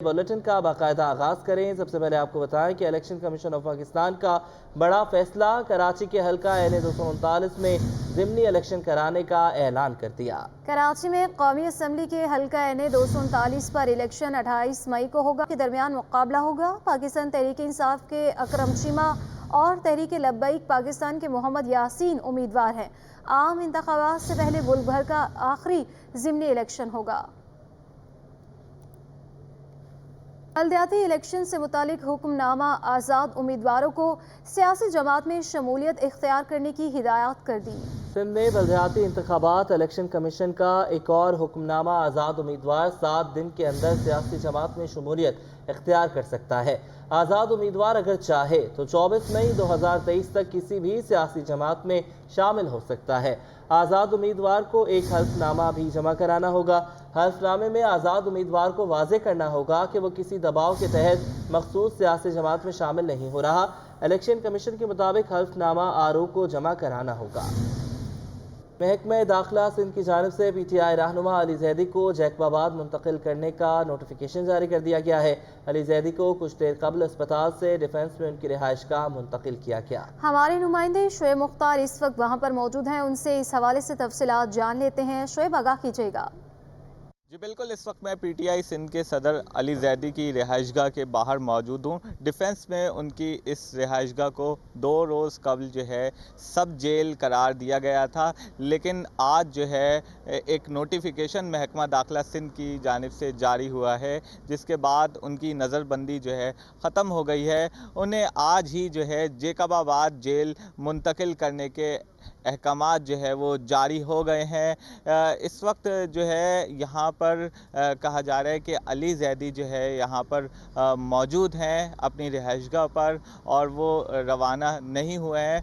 Bulletin کا باقاعدہ آغاز کریں۔ سب سے پہلے آپ کو بتائیں کہ الیکشن کمیشن آف پاکستان کا بڑا فیصلہ، کراچی کے حلقہ این 239 میں ضمنی الیکشن کرانے کا اعلان کر دیا۔ کراچی میں قومی اسمبلی کے حلقہ این 239 پر الیکشن 28 مئی کو ہوگا۔ کے درمیان مقابلہ ہوگا۔ پاکستان تحریک انصاف کے اکرم چیمہ اور تحریک لبیک پاکستان کے محمد یاسین امیدوار ہیں۔ عام انتخابات سے پہلے ملک بھر کا آخری ضمنی الیکشن ہوگا۔ بلدیاتی الیکشن سے متعلق حکم نامہ آزاد امیدواروں کو سیاسی جماعت میں شمولیت اختیار کرنے کی ہدایات کر دی۔ سندھ میں بلدیاتی انتخابات الیکشن کمیشن کا ایک اور حکم نامہ آزاد امیدوار 7 دن کے اندر سیاسی جماعت میں شمولیت اختیار کر سکتا ہے۔ آزاد امیدوار اگر چاہے تو 24 مئی 2023 تک کسی بھی سیاسی جماعت میں شامل ہو سکتا ہے۔ آزاد امیدوار کو ایک حلف نامہ بھی جمع کرانا ہوگا۔ حلف نامے میں آزاد امیدوار کو واضح کرنا ہوگا کہ وہ کسی دباؤ کے تحت مخصوص سیاسی جماعت میں شامل نہیں ہو رہا۔ الیکشن کمیشن کے مطابق حلف نامہ آر او کو جمع کرانا ہوگا۔ محکمہ داخلہ سندھ کی جانب سے پی ٹی آئی رہنما علی زیدی کو جیکب آباد منتقل کرنے کا نوٹیفیکیشن جاری کر دیا گیا ہے۔ علی زیدی کو کچھ دیر قبل اسپتال سے ڈیفنس میں ان کی رہائش گاہ منتقل کیا گیا۔ ہمارے نمائندے شعیب مختار اس وقت وہاں پر موجود ہیں، ان سے اس حوالے سے تفصیلات جان لیتے ہیں۔ شعیب، آگاہ کیجیے گا۔ جی بالکل، اس وقت میں پی ٹی آئی سندھ کے صدر علی زیدی کی رہائش گاہ کے باہر موجود ہوں۔ ڈیفنس میں ان کی اس رہائش گاہ کو 2 روز قبل جو ہے سب جیل قرار دیا گیا تھا، لیکن آج جو ہے ایک نوٹیفیکیشن محکمہ داخلہ سندھ کی جانب سے جاری ہوا ہے، جس کے بعد ان کی نظر بندی جو ہے ختم ہو گئی ہے۔ انہیں آج ہی جو ہے جیکب آباد جیل منتقل کرنے کے احکامات جو ہے وہ جاری ہو گئے ہیں۔ اس وقت جو ہے یہاں پر کہا جا رہا ہے کہ علی زیدی جو ہے یہاں پر موجود ہیں اپنی رہائش گاہ پر، اور وہ روانہ نہیں ہوئے ہیں۔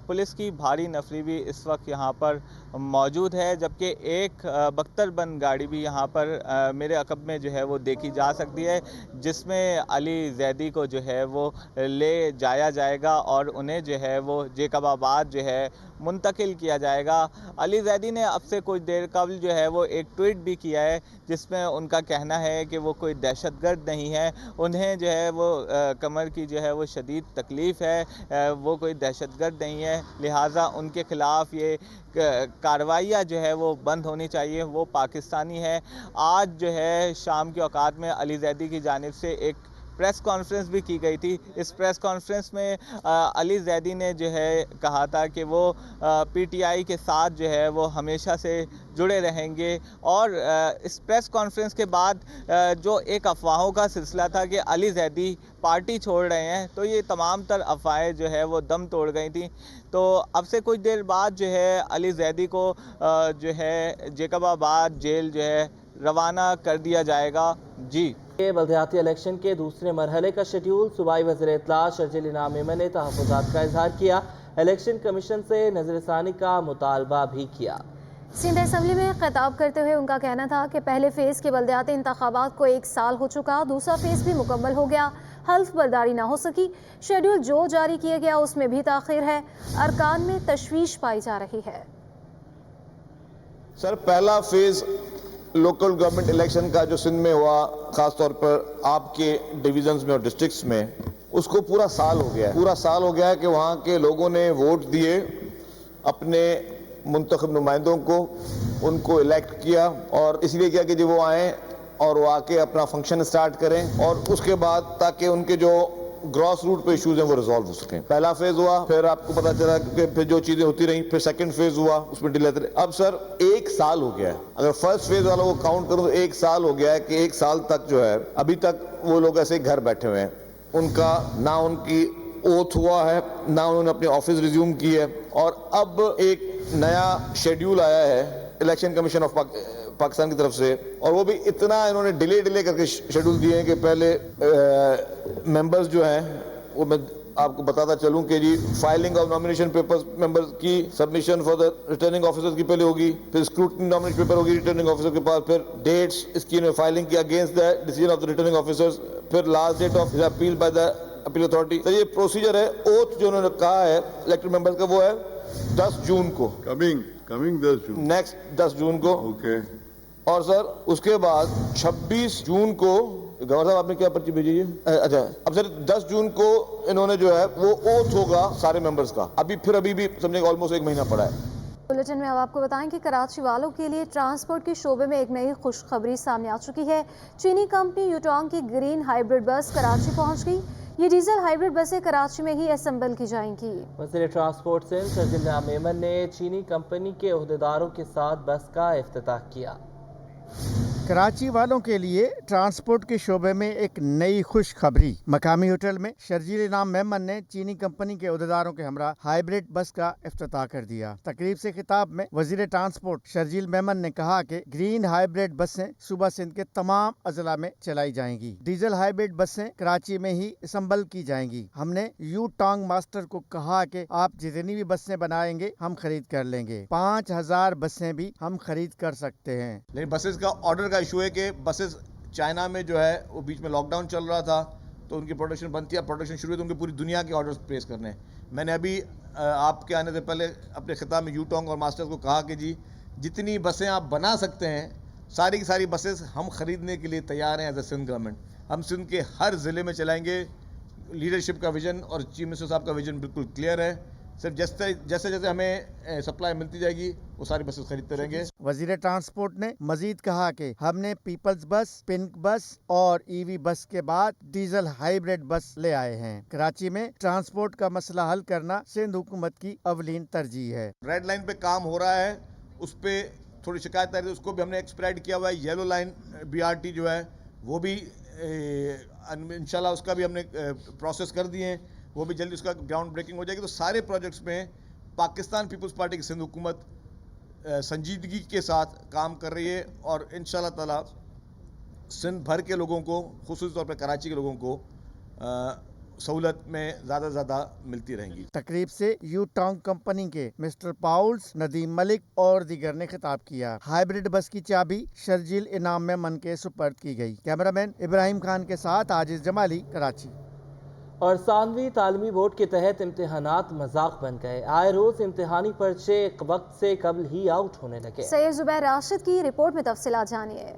پولیس کی بھاری نفری بھی اس وقت یہاں پر موجود ہے، جبکہ ایک بختر بند گاڑی بھی یہاں پر میرے عقب میں جو ہے وہ دیکھی جا سکتی ہے، جس میں علی زیدی کو جو ہے وہ لے جایا جائے گا اور انہیں جو ہے وہ جیکب آباد جو ہے منتقل کیا جائے گا۔ علی زیدی نے اب سے کچھ دیر قبل جو ہے وہ ایک ٹویٹ بھی کیا ہے، جس میں ان کا کہنا ہے کہ وہ کوئی دہشت گرد نہیں ہے، انہیں جو ہے وہ کمر کی جو ہے وہ شدید تکلیف ہے، وہ کوئی دہشت گرد نہیں ہے، لہٰذا ان کے خلاف یہ کارروائیاں جو ہے وہ بند ہونی چاہیے، وہ پاکستانی ہے۔ آج جو ہے شام کے اوقات میں علی زیدی کی جانب سے ایک پریس کانفرنس بھی کی گئی تھی۔ اس پریس کانفرنس میں علی زیدی نے جو ہے کہا تھا کہ وہ پی ٹی آئی کے ساتھ جو ہے وہ ہمیشہ سے جڑے رہیں گے، اور اس پریس کانفرنس کے بعد جو ایک افواہوں کا سلسلہ تھا کہ علی زیدی پارٹی چھوڑ رہے ہیں، تو یہ تمام تر افواہیں جو ہے وہ دم توڑ گئی تھیں۔ تو اب سے کچھ دیر بعد جو ہے علی زیدی کو جو ہے جیکب آباد جیل جو ہے روانہ کر دیا جائے گا۔ جی، بلدیاتی الیکشن کے دوسرے مرحلے کا شیڈیول صوبائی وزیر اطلاع شرجیل انعام میمن نے تحفظات کا اظہار کیا۔ الیکشن کمیشن سے نظر ثانی کا مطالبہ بھی کیا۔ سندھ اسمبلی میں خطاب کرتے ہوئے ان کا کہنا تھا کہ پہلے فیز کے بلدیاتی انتخابات کو 1 سال ہو چکا، دوسرا فیز بھی مکمل ہو گیا، حلف برداری نہ ہو سکی، شیڈیول جو جاری کیا گیا اس میں بھی تاخیر ہے، ارکان میں تشویش پائی جا رہی ہے۔ سر، پہلا فیز لوکل گورنمنٹ الیکشن کا جو سندھ میں ہوا، خاص طور پر آپ کے ڈویژنز میں اور ڈسٹرکٹس میں، اس کو پورا سال ہو گیا ہے۔ پورا سال ہو گیا ہے کہ وہاں کے لوگوں نے ووٹ دیے، اپنے منتخب نمائندوں کو، ان کو الیکٹ کیا، اور اس لیے کیا کہ جب وہ آئیں اور وہ آ کے اپنا فنکشن سٹارٹ کریں، اور اس کے بعد تاکہ ان کے جو گراس روٹ پہ ایشوز ہیں وہ ریزالو ہو سکیں۔ پہلا فیز ہوا، پھر آپ کو پتا چلا کہ پھر جو چیزیں ہوتی رہیں، پھر سیکنڈ فیز ہوا، اس میں ڈیلے رہے۔ اب سر 1 سال ہو گیا ہے، اگر فرسٹ فیز والا وہ کاؤنٹ کروں تو 1 سال ہو گیا ہے کہ 1 سال تک جو ہے ابھی تک وہ لوگ ایسے گھر بیٹھے ہوئے ہیں، ان کا نہ ان کی اوتھ ہوا ہے، نہ انہوں نے اپنے آفس ریزیوم کی ہے، اور اب ایک نیا شیڈیول آیا ہے الیکشن کمیشن آف پاکستان کی طرف سے، اور وہ بھی اتنا انہوں نے ڈیلے کر کے شیڈیول دیے ہیں کہ پہلے ممبرز جو ہیں، وہ میں آپ کو بتاتا چلوں کہ جی filing of nomination papers members کی submission for the returning officer کی پہلے ہوگی، پھر اسکروٹنی نامینیشن پیپر ہوگی ریٹرننگ آفیسر کے پاس، پھر ڈیٹس اس کی فائلنگ کی against the decision of the returning officers, پھر last date of appeal by the appeal authority. تو یہ پروسیجر ہے۔ اوتھ جو انہوں نے کہا ہے الیکٹڈ ممبرز کا وہ ہے 10 جون کو، کمنگ 10 جون، نیکسٹ 10 جون کو، اوکے۔ اور سر اس کے بعد 26 جون کو गवर्नर साहब आपने क्या पर्ची भेजी है? अच्छा, अब सर 10 जून को इन्होंने जो है वो ओथ होगा सारे मेंबर्स का, अभी भी समझे ऑलमोस्ट 1 महीना पड़ा है। बुलेटिन में अब आपको बताएं कि कराची वालों के लिए ट्रांसपोर्ट के शोबे में एक नई खुशखबरी सामने आ चुकी है। चीनी कंपनी यूटोंग की ग्रीन हाइब्रिड बस कराची पहुंच गई। ये डीजल हाइब्रिड बसें कराची में ही असेंबल की जाएंगी। वज़ीर ट्रांसपोर्ट सिंध शर्जील निज़ाम मेमन ने चीनी कंपनी के ओहदेदारों के साथ बस का इफ्तिताह किया। कराची वालों के लिए ट्रांसपोर्ट के शोबे में एक नई खुशखबरी। मकामी होटल में शर्जील निज़ाम मेमन ने चीनी कंपनी के ओहदेदारों के हमरा हाइब्रिड बस का इफ्तिताह कर दिया। तकरीब से खिताब में वजीर ट्रांसपोर्ट शर्जील मेमन ने कहा कि ग्रीन हाइब्रिड बसें सूबा सिंध के तमाम अजला में चलाई जाएंगी। डीजल हाइब्रिड बसें कराची में ही असम्बल की जाएंगी। हमने यूटोंग मास्टर को कहा कि आप जितनी भी बसें बनाएंगे हम खरीद कर लेंगे। 5000 बसें भी हम खरीद कर सकते हैं। लेकिन बसेस का ऑर्डर का इशू है कि बसेस चाइना में जो है वो बीच में लॉकडाउन चल रहा था तो उनकी प्रोडक्शन बंद थी। अब प्रोडक्शन शुरू हुई तो उनके पूरी दुनिया के ऑर्डर्स प्लेस करने हैं। मैंने अभी आपके आने से पहले अपने खिताब में यूटोंग और मास्टर्स को कहा कि जी जितनी बसें आप बना सकते हैं सारी की सारी बसेस हम खरीदने के लिए तैयार हैं एज ए सिंध गवर्नमेंट। हम सिंध के हर ज़िले में चलाएंगे। लीडरशिप का विजन और चीफ मिनिस्टर साहब का विजन बिल्कुल क्लियर है। सिर्फ जैसे जैसे हमें सप्लाई मिलती जाएगी वो सारी बसेस खरीदते रहेंगे। वजीर ट्रांसपोर्ट ने मजीद कहा कि हमने पीपल्स बस, पिंक बस और ईवी बस के बाद डीजल हाइब्रिड बस ले आए हैं। कराची में ट्रांसपोर्ट का मसला हल करना सिंध हुकूमत की अवलीन तरजीह है। रेड लाइन पे काम हो रहा है, उस पे थोड़ी शिकायत आ रही है, उसको भी हमने एक्सपेडाइट किया हुआ है। येलो लाइन BRT जो है वो भी इंशाल्लाह उसका भी हमने प्रोसेस कर दिए हैं, वो भी जल्दी उसका ग्राउंड ब्रेकिंग हो जाएगी। तो सारे प्रोजेक्ट्स में पाकिस्तान पीपल्स पार्टी की सिंध हुकूमत संजीदगी के साथ काम कर रही है और इंशाल्लाह ताला सिंध भर के लोगों को, खुसूस तौर पर कराची के लोगों को सहूलत में ज़्यादा से ज़्यादा मिलती रहेंगी। तकरीब से यूटोंग कंपनी के मिस्टर पाउल्स, नदीम मलिक और दीगर ने खिताब किया। हाइब्रिड बस की चाबी शर्जील इनाम मेमन के सुपर्द की गई। कैमरामैन इब्राहिम खान के साथ आजिज जमाली, कराची। और सानवी तालीमी बोर्ड के तहत इम्तिहानात मजाक बन गए। आए रोज इम्तिहानी पर्चे एक वक्त से कबल ही आउट होने लगे। सैयद जुबैर राशिद की रिपोर्ट में तफसीलात जानिए।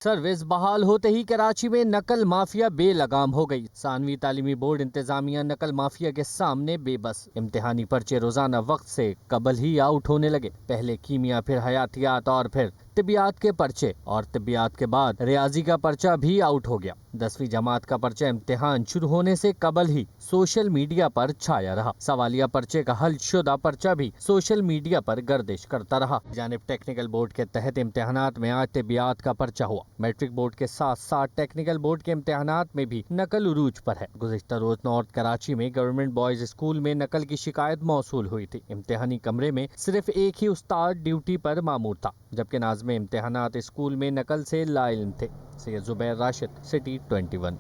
सर्विस बहाल होते ही कराची में नकल माफिया बेलगाम हो गई। सानवी तालीमी बोर्ड इंतजामिया नकल माफिया के सामने बेबस। इम्तिहानी पर्चे रोजाना वक्त से कबल ही आउट होने लगे। पहले कीमिया, फिर हयातियात और फिर तिबियात के पर्चे, और तिबियात के बाद रियाजी का पर्चा भी आउट हो गया। 10वीं जमात का पर्चा इम्तिहान शुरू होने से कबल ही सोशल मीडिया पर छाया रहा। सवालिया पर्चे का हल शुदा पर्चा भी सोशल मीडिया पर गर्दिश करता रहा। जानिब टेक्निकल बोर्ड के तहत इम्तिहानात में आज तिबियात का पर्चा हुआ। मैट्रिक बोर्ड के साथ साथ टेक्निकल बोर्ड के इम्तिहानात में भी नकल उरूज पर है। गुज़िश्ता रोज नॉर्थ कराची में गवर्नमेंट बॉयज स्कूल में नकल की शिकायत मौसूल हुई थी। इम्तिहानी कमरे में सिर्फ एक ही उस्ताद ड्यूटी पर मामूर था, जबकि नाज़िम इम्तिहानात स्कूल में नकल से लाइल्म थे। सैयद जुबैर राशिद, सिटी 21।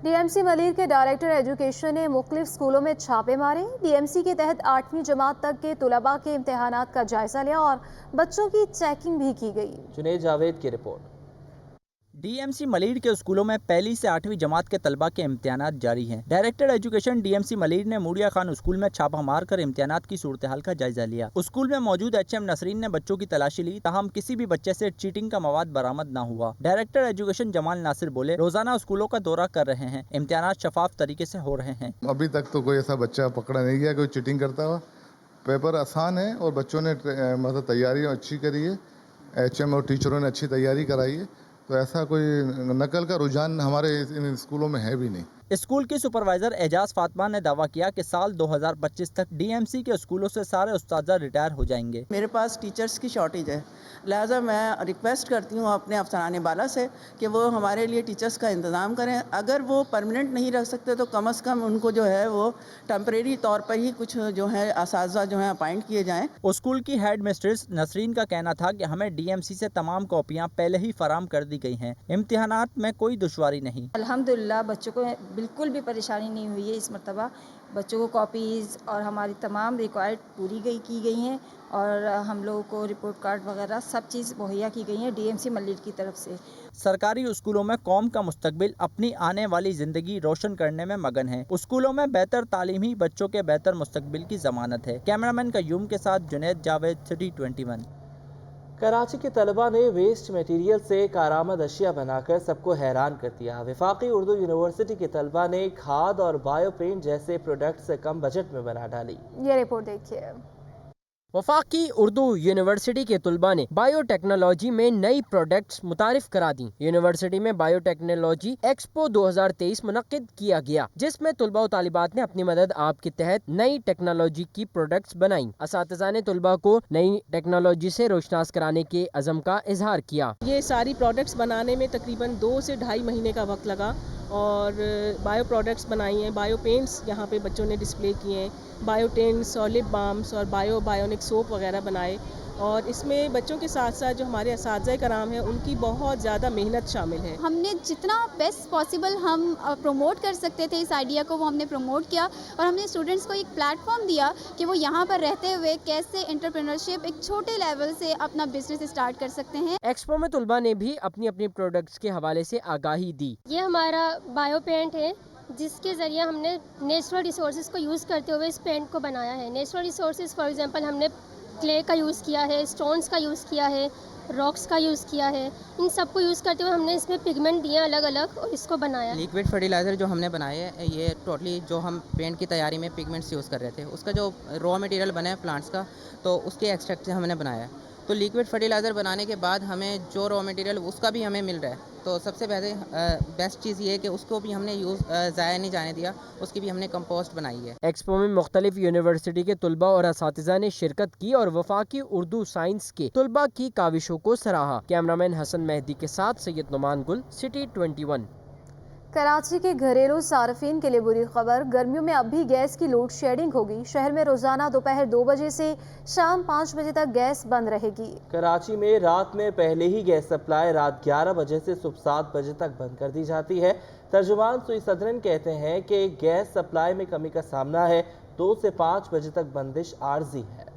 DMC मलिर के डायरेक्टर एजुकेशन ने मुख्तलिफ स्कूलों में छापे मारे। DMC के तहत 8वीं जमात तक के तुलबा के इम्तिहानात का जायजा लिया और बच्चों की चेकिंग भी की गई। जुनैद जावेद की रिपोर्ट। DMC मलिर के स्कूलों में पहली से 8वीं जमात के तलबा के इम्तिहानात जारी हैं। डायरेक्टर एजुकेशन DMC मलिर ने मूड़िया खान स्कूल में छापा मारकर इम्तिहानात की सूरत हाल का जायजा लिया। स्कूल में मौजूद HM नसरीन ने बच्चों की तलाशी ली, ताहम किसी भी बच्चे से चीटिंग का मवाद बरामद न हुआ। डायरेक्टर एजुकेशन जमाल नासिर बोले, रोजाना स्कूलों का दौरा कर रहे हैं, इम्तिहानात शफाफ तरीके से हो रहे हैं। अभी तक तो कोई ऐसा बच्चा पकड़ा नहीं गया कोई चीटिंग करता हुआ। पेपर आसान है और बच्चों ने मतलब तैयारी अच्छी करी है। HM और टीचरों ने अच्छी तैयारी कराई है, तो ऐसा कोई नकल का रुझान हमारे इन स्कूलों में है भी नहीं। स्कूल की सुपरवाइजर एजाज फातिमा ने दावा किया कि साल 2025 तक DMC के स्कूलों से सारे उस्ताद रिटायर हो जाएंगे। मेरे पास टीचर्स की शॉर्टेज है, लिहाजा मैं रिक्वेस्ट करती हूँ अपने अफसरान बाला से कि वो हमारे लिए टीचर्स का इंतज़ाम करें। अगर वो परमानेंट नहीं रख सकते तो कम से कम उनको जो है वो टेम्परेरी तौर पर ही कुछ जो है असातिज़ा जो है अपॉइंट किए जाएँ। स्कूल की हेड मिस्ट्रेस नसरीन का कहना था कि हमें DMC से तमाम कॉपियाँ पहले ही फराम कर दी गई हैं, इम्तिहानात में कोई दुश्वारी नहीं। अल्हम्दुलिल्लाह बच्चों को बिल्कुल भी परेशानी नहीं हुई है इस मरतबा। बच्चों को कॉपीज़ और हमारी तमाम रिक्वायर्ड पूरी की गई हैं और हम लोगों को रिपोर्ट कार्ड वगैरह सब चीज़ मुहैया की गई है DMC मलिर की तरफ से। सरकारी स्कूलों में कौम का मुस्तकबिल अपनी आने वाली ज़िंदगी रोशन करने में मगन है। स्कूलों में बेहतर तालीम ही बच्चों के बेहतर मुस्तकबिल की ज़मानत है। कैमरामैन कयूम के साथ जुनैद जावेद, सिटी 21। कराची के तलबा ने वेस्ट मटेरियल से कारामद अशिया बनाकर सबको हैरान कर दिया। वफाकी उर्दू यूनिवर्सिटी के तलबा ने खाद और बायो पेंट जैसे प्रोडक्ट्स कम बजट में बना डाली। ये रिपोर्ट देखिए। वफाकी उर्दू यूनिवर्सिटी के तलबा ने बायोटेक्नोलॉजी में नई प्रोडक्ट्स मुतारिफ करा दी। यूनिवर्सिटी में बायोटेक्नोलॉजी एक्सपो 2023 मुनक्किद किया गया, जिसमें तलबा और तालिबात ने अपनी मदद आप के तहत नई टेक्नोलॉजी की प्रोडक्ट्स बनाई। असातिज़ा ने तलबा को नई टेक्नोलॉजी से रोशनास कराने के अज़म का इजहार किया। ये सारी प्रोडक्ट्स बनाने में तकरीबन 2 से ढाई महीने का वक्त लगा और बायो प्रोडक्ट्स बनाई हैं। बायो पेंट्स यहाँ पे बच्चों ने डिस्प्ले किए हैं, बायो टेंट्स और लिप बाम्स और बायोनिक सोप वगैरह बनाए। और इसमें बच्चों के साथ साथ जो हमारे असातिज़ा कराम हैं उनकी बहुत ज़्यादा मेहनत शामिल है। हमने जितना बेस्ट पॉसिबल हम प्रमोट कर सकते थे इस आइडिया को, वो हमने प्रमोट किया और हमने स्टूडेंट्स को एक प्लेटफॉर्म दिया कि वो यहाँ पर रहते हुए कैसे एंटरप्रेन्योरशिप एक छोटे लेवल से अपना बिजनेस स्टार्ट कर सकते हैं। एक्सपो में तलबा ने भी अपनी अपनी प्रोडक्ट्स के हवाले से आगाही दी। ये हमारा बायो पेंट है, जिसके ज़रिए हमने नेचुरल रिसोर्सेज को यूज़ करते हुए इस पेंट को बनाया है। नेचुरल रिसोर्सेज फॉर एग्जांपल हमने क्ले का यूज़ किया है, स्टोन्स का यूज़ किया है, रॉक्स का यूज़ किया है। इन सब को यूज़ करते हुए हमने इसमें पिगमेंट दिए अलग अलग और इसको बनाया। लिक्विड फर्टिलाइज़र जो हमने बनाए है, ये टोटली जो हम पेंट की तैयारी में पिगमेंट्स यूज़ कर रहे थे, उसका जो रॉ मटेरियल बना है प्लांट्स का, तो उसके एक्सट्रैक्ट से हमने बनाया है। तो लिक्विड फर्टिलाइज़र बनाने के बाद हमें जो रॉ मटेरियल उसका भी हमें मिल रहा है, तो सबसे बेस्ट चीज़ ये है कि उसको भी हमने ज़ाया नहीं जाने दिया, उसकी भी हमने कंपोस्ट बनाई है। एक्सपो में मुख्तलिफ यूनिवर्सिटी के तलबा और असातिज़ा ने शिरकत की और वफाकी उर्दू साइंस के तलबा की काविशों को सराहा। कैमरामैन हसन मेहदी के साथ सैयद नुमान गुल, सिटी 21। कराची के घरेलू सार्फिन के लिए बुरी खबर, गर्मियों में अब भी गैस की लोड शेडिंग होगी। शहर में रोजाना दोपहर 2 बजे से शाम 5 बजे तक गैस बंद रहेगी। कराची में रात में पहले ही गैस सप्लाई रात 11 बजे से सुबह 7 बजे तक बंद कर दी जाती है। तर्जुमान सुई सदरन कहते हैं कि गैस सप्लाई में कमी का सामना है। 2 से 5 बजे तक बंदिश आर्जी है।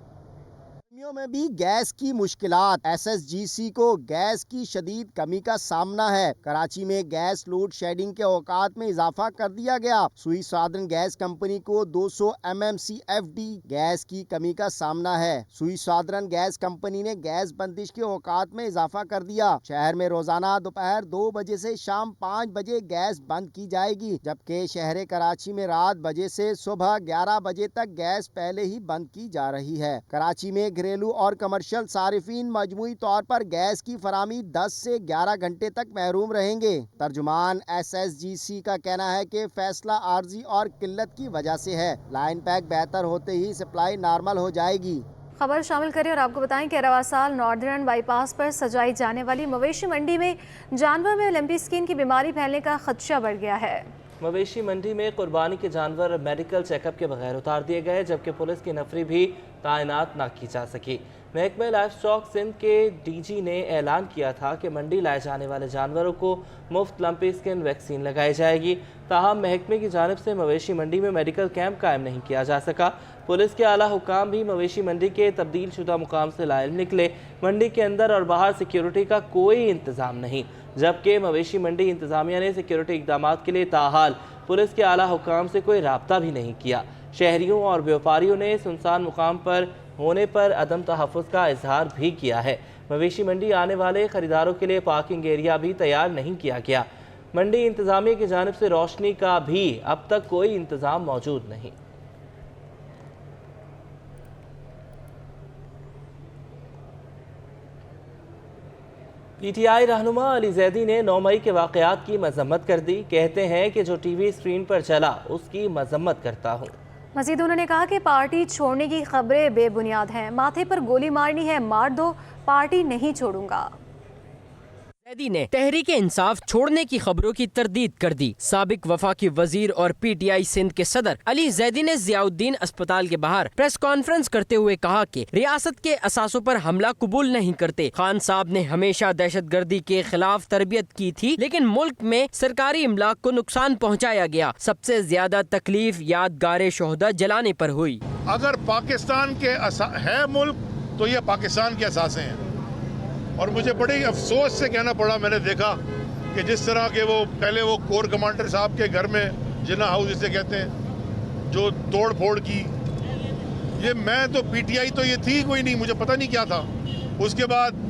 गर्मियों में भी गैस की मुश्किलात, SSGC को गैस की शदीद कमी का सामना है। कराची में गैस लोड शेडिंग के औकात में इजाफा कर दिया गया। सुई सादरन गैस कंपनी को 200 MMCFD गैस की कमी का सामना है। सुई सादरन गैस कंपनी ने गैस बंदिश के औकात में इजाफा कर दिया। शहर में रोजाना दोपहर 2 बजे से शाम 5 बजे गैस बंद की जाएगी, जबकि शहर कराची में रात बजे से सुबह 11 बजे तक गैस पहले ही बंद की जा रही है। कराची में घरेलू और कमर्शियल सारिफीन मजमूई तौर पर गैस की फरामी 10 से 11 घंटे तक महरूम रहेंगे। तर्जुमान SSGC का कहना है कि फैसला आर्जी और किल्लत की वजह से है। लाइन पैक बेहतर होते ही सप्लाई नॉर्मल हो जाएगी। खबर शामिल करें और आपको बताएं कि रवा साल नॉर्दर्न बाईपास पर सजाई जाने वाली मवेशी मंडी में जानवर में ओलंपिक स्किन की बीमारी फैलने का खदशा बढ़ गया है। मवेशी मंडी में कुर्बानी के जानवर मेडिकल चेकअप के बगैर उतार दिए गए, जबकि पुलिस की नफरी भी तैनात न की जा सकी। महकमे लाइफ स्टॉक सिंध के DG ने ऐलान किया था कि मंडी लाए जाने वाले जानवरों को मुफ्त लंपी स्किन वैक्सीन लगाई जाएगी। ताहम महकमे की जानिब से मवेशी मंडी में मेडिकल कैंप कायम नहीं किया जा सका। पुलिस के आला हुकाम भी मवेशी मंडी के तब्दील शुदा मुकाम से लाइल निकले। मंडी के अंदर और बाहर सिक्योरिटी का कोई इंतज़ाम नहीं, जबकि मवेशी मंडी इंतज़ामिया ने सिक्योरिटी इक़दाम के लिए ताहाल पुलिस के आला हुकाम से कोई राब्ता भी नहीं किया। शहरियों और व्यापारियों ने सुनसान मुकाम पर होने पर अदम तहफ़्फ़ुज़ का इजहार भी किया है। मवेशी मंडी आने वाले ख़रीदारों के लिए पार्किंग एरिया भी तैयार नहीं किया गया। मंडी इंतज़ामिया की जानिब से रोशनी का भी अब तक कोई इंतज़ाम मौजूद नहीं। PTI रहनुमा अली जैदी ने 9 मई के वाक़यात की मजम्मत कर दी। कहते हैं कि जो TV स्क्रीन पर चला उसकी मजम्मत करता हूँ। मजीद उन्होंने कहा कि पार्टी छोड़ने की खबरें बेबुनियाद हैं। माथे पर गोली मारनी है मार दो, पार्टी नहीं छोड़ूंगा। जैदी ने तहरीक इंसाफ छोड़ने की खबरों की तरदीद कर दी। साबिक वफाकी वजीर और PTI सिंध के सदर अली जैदी ने जियाउद्दीन अस्पताल के बाहर प्रेस कॉन्फ्रेंस करते हुए कहा कि रियासत के असासों पर हमला कबूल नहीं करते। खान साहब ने हमेशा दहशतगर्दी के खिलाफ तरबियत की थी, लेकिन मुल्क में सरकारी इमलाक को नुकसान पहुँचाया गया। सबसे ज्यादा तकलीफ यादगार शोहदा जलाने पर हुई। अगर पाकिस्तान के है मुल्क तो ये पाकिस्तान के असासे हैं, और मुझे बड़ी अफसोस से कहना पड़ा, मैंने देखा कि जिस तरह के वो पहले वो कोर कमांडर साहब के घर में जिन्ना हाउस जिसे कहते हैं, जो तोड़ फोड़ की, ये मैं तो PTI तो ये थी कोई नहीं, मुझे पता नहीं क्या था। उसके बाद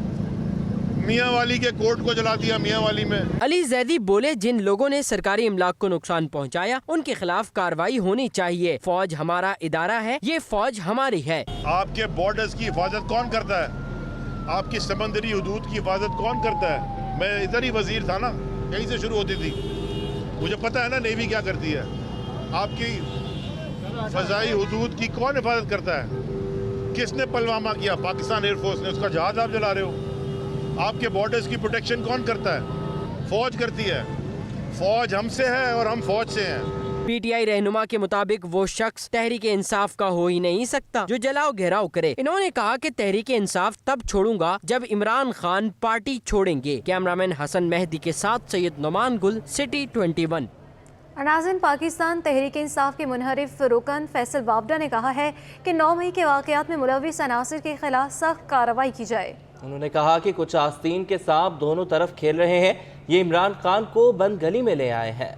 मियाँ वाली के कोर्ट को जला दिया मियाँ वाली में। अली जैदी बोले, जिन लोगों ने सरकारी इमलाक को नुकसान पहुंचाया उनके खिलाफ कार्रवाई होनी चाहिए। फौज हमारा इदारा है, ये फौज हमारी है। आपके बॉर्डर्स की हिफाजत कौन करता है? आपकी समंदरी हुदूद की हिफाजत कौन करता है? मैं इधर ही वजीर था ना, यहीं से शुरू होती थी। मुझे पता है ना नेवी क्या करती है। आपकी फजाई हुदूद की कौन हिफाजत करता है? किसने पुलवामा किया? पाकिस्तान एयरफोर्स ने। उसका जहाज आप जला रहे हो। आपके बॉर्डर्स की प्रोटेक्शन कौन करता है? फौज करती है। फौज हमसे है और हम फौज से हैं। पीटीआई रहनुमा के मुताबिक वो शख्स तहरीक इंसाफ का हो ही नहीं सकता जो जलाओ घेराव करे। इन्होंने कहा कि तहरीक इंसाफ तब छोड़ूंगा जब इमरान खान पार्टी छोड़ेंगे। कैमरामैन हसन मेहदी के साथ सैयद नुमान गुल, सिटी 21। नाज़रीन, पाकिस्तान तहरीक इंसाफ के मुनहरिफ रुकन फैसल वावडा ने कहा है कि 9 मई के वाक़यात में मुलविस अनासिर के खिलाफ सख्त कार्रवाई की जाए। उन्होंने कहा कि कुछ आस्तीन के सांप दोनों तरफ खेल रहे हैं, ये इमरान खान को बंद गली में ले आए हैं।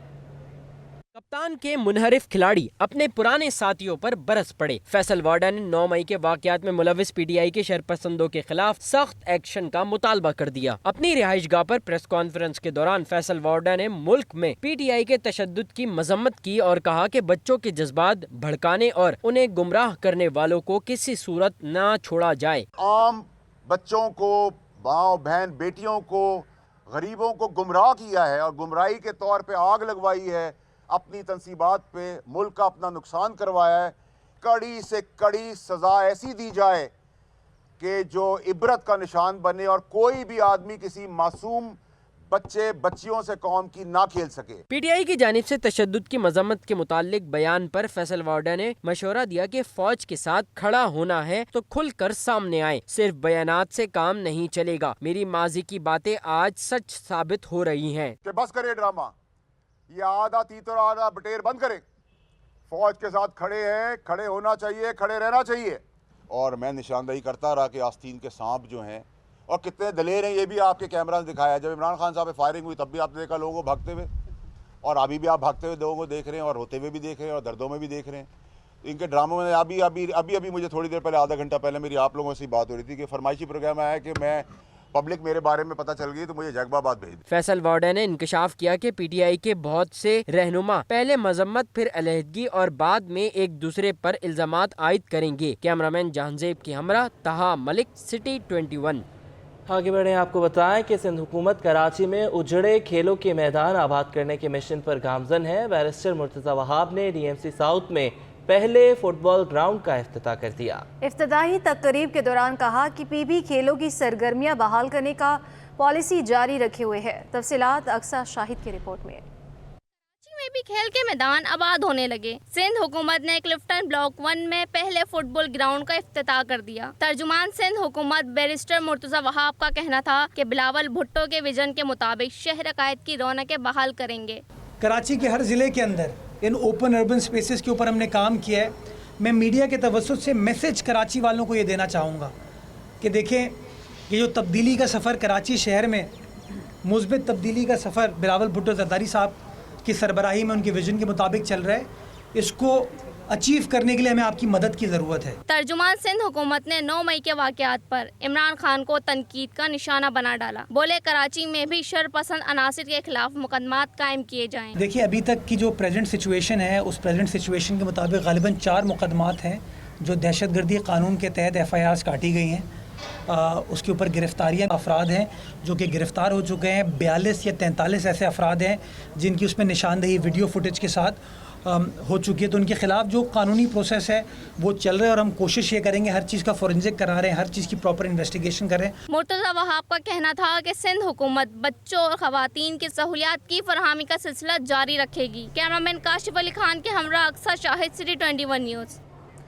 कप्तान के मुनहरिफ खिलाड़ी अपने पुराने साथियों पर बरस पड़े। फैसल वाडा ने 9 मई के वाकयात में मुलविस पीटीआई के शरपसंदों के खिलाफ सख्त एक्शन का मुतालबा कर दिया। अपनी रिहाइशगाह पर प्रेस कॉन्फ्रेंस के दौरान फैसल वाडा ने मुल्क में पीटीआई के तशद्दुद की मजम्मत की और कहा कि बच्चों के जज्बात भड़काने और उन्हें गुमराह करने वालों को किसी सूरत न छोड़ा जाए। आम बच्चों को, माँ बहन बेटियों को, गरीबों को गुमराह किया है और गुमराही के तौर पे आग लगवाई है, अपनी तनसीबात पे मुल्क का अपना नुकसान करवाया है। कड़ी से कड़ी सज़ा ऐसी दी जाए कि जो इबरत का निशान बने और कोई भी आदमी किसी मासूम बच्चे बच्चियों से कौम की ना खेल सके। पीटीआई की जानिब से तशद्दुद की मजम्मत के मुतालिक बयान पर फैसल वाडा ने मशवरा दिया कि फौज के साथ खड़ा होना है तो खुलकर सामने आए, सिर्फ बयानात से काम नहीं चलेगा। मेरी माजी की बातें आज सच साबित हो रही हैं। कि बस करे ड्रामा, ये आधा तीतर आधा बटेर बंद करें। फौज के साथ खड़े हैं, खड़े होना चाहिए, खड़े रहना चाहिए। और मैं निशानदही करता रहा कि आस्तीन के सांप जो हैं और कितने दलेर हैं, ये भी आपके कैमरा ने दिखाया। जब इमरान खान साहब पे फायरिंग हुई तब भी आपने देखा लोगों को भागते हुए, और अभी भी आप भागते हुए लोगों को देख रहे हैं और रोते हुए भी देख रहे हैं और दर्दों में भी देख रहे हैं। इनके ड्रामों में अभी मुझे थोड़ी देर पहले, आधा घंटा पहले मेरी आप लोगों से बात हो रही थी कि फरमाइशी प्रोग्राम आया कि मैं पब्लिक मेरे बारे में पता चल गई तो मुझे जगबाबाद भेज दी। फैसल वाडा ने इंकशाफ किया कि पीटीआई के बहुत से रहनुमा पहले मजम्मत फिर अलहदगी और बाद में एक दूसरे पर इल्जामात आयद करेंगे। कैमरामैन जहांजेब की हमरा, तहा मलिक, सिटी 21। आगे बढ़े, आपको बताएं कि सिंध हुकूमत कराची में उजड़े खेलों के मैदान आबाद करने के मिशन पर गामजन है। बैरिस्टर मुर्तज़ा वहाब ने डीएमसी साउथ में पहले फुटबॉल ग्राउंड का इफ्तिताह कर दिया। इफ्तिताही तकरीब के दौरान कहा कि पीबी खेलों की सरगर्मियां बहाल करने का पॉलिसी जारी रखे हुए है। तफसीलात अक्सा शाहिद की रिपोर्ट में। में भी खेल के मैदान आबाद होने लगे। सिंध हुकूमत ने क्लिफ्टन ब्लॉक 1 में पहले फुटबॉल ग्राउंड का इफ्तिताह कर दिया। तर्जुमान सिंध हुकूमत बैरिस्टर मुर्तज़ा वहाब का कहना था कि बिलावल भुट्टो के विजन के मुताबिक शहर अकायद की रौनकें बहाल करेंगे। कराची के हर ज़िले के अंदर इन ओपन अर्बन स्पेसेस के ऊपर हमने काम किया है। मैं मीडिया के तवज्जुह से मैसेज कराची वालों को ये देना चाहूँगा कि देखें, ये जो तब्दीली का सफ़र कराची शहर में, मुस्बित तब्दीली का सफ़र बिलावल भुट्टो ज़रदारी साहब की सरबराही में उनके विजन के मुताबिक चल रहा है, इसको अचीव करने के लिए हमें आपकी मदद की ज़रूरत है। तर्जुमान सिंध हुकूमत ने 9 मई के वाक़यात पर इमरान खान को तनकीद का निशाना बना डाला। बोले कराची में भी शरपसंद अनासिर के खिलाफ मुकदमात कायम किए जाएं। देखिए, अभी तक की जो प्रेजेंट सिचुएशन है, उस प्रेजेंट सिचुएशन के मुताबिक गालिबन 4 मुकदमात हैं जो दहशतगर्दी कानून के तहत FIRs काटी गई हैं। उसके ऊपर गिरफ्तारियाँ अफराद हैं जो कि गिरफ़्तार हो चुके हैं। 42 या 43 ऐसे अफराद हैं जिनकी उसमें निशानदही वीडियो फुटेज के साथ हो चुकी है। तो उनके ख़िलाफ़ जो कानूनी प्रोसेस है वो चल रहा है और हम कोशिश ये करेंगे, हर चीज़ का फोरेंसिक करा रहे हैं, हर चीज़ की प्रॉपर इन्वेस्टिगेशन करें। मुर्तज़ा वहाब का कहना था कि सिंध हुकूमत बच्चों और ख़वातीन की सहूलियात की फरहमी का सिलसिला जारी रखेगी। कैमरामैन काशिफ अली खान के हमरा अक्सा शाहिद, सिटी 21 न्यूज़।